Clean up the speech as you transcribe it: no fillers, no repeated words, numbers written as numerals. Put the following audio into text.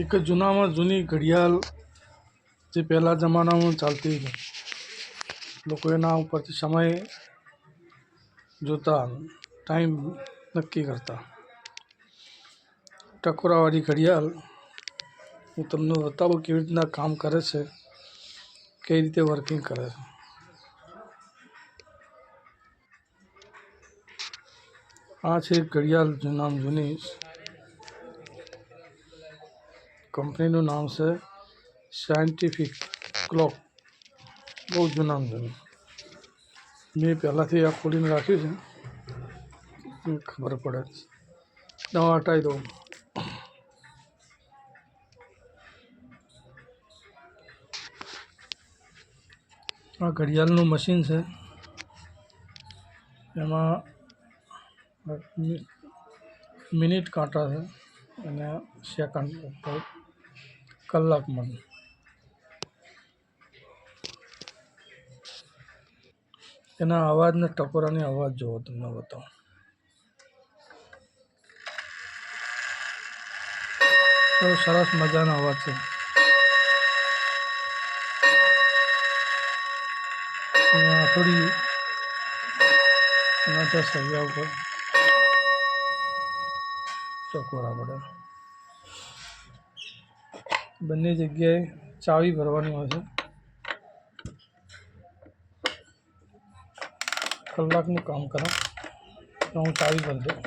એક જૂનામાં જૂની ઘડિયાળ જે પહેલાં જમાનામાં ચાલતી હતી, લોકો એના ઉપરથી સમય જોતા, ટાઈમ નક્કી કરતા. ટકોરાવાળી ઘડિયાળ હું તમને બતાવું કેવી રીતના કામ કરે છે, કઈ રીતે વર્કિંગ કરે છે. આ છે ઘડિયાળ જૂનામાં જૂની, કંપનીનું નામ છે સાયન્ટિફિક ક્લોક. બહુ જૂનામાં જૂની. મેં પહેલાંથી આ ખોલીને રાખ્યું છે, ખબર પડે. દવા હટાવી દઉં. આ ઘડિયાળનું મશીન છે, એમાં મિનિટ કાંટા છે અને સેકન્ડ કલાકમાં. એના અવાજને ટકોરાની અવાજ જોવો, તમને બતાવો. બહુ સરસ મજાનો અવાજ છે. થોડી એના ત્યાં સળિયા ઉપર ટકોરા પડે. બંને જગ્યાએ ચાવી ભરવાની હોય છે. કલાકનું કામ કરો તો હું ચાવી ભરી દઉં.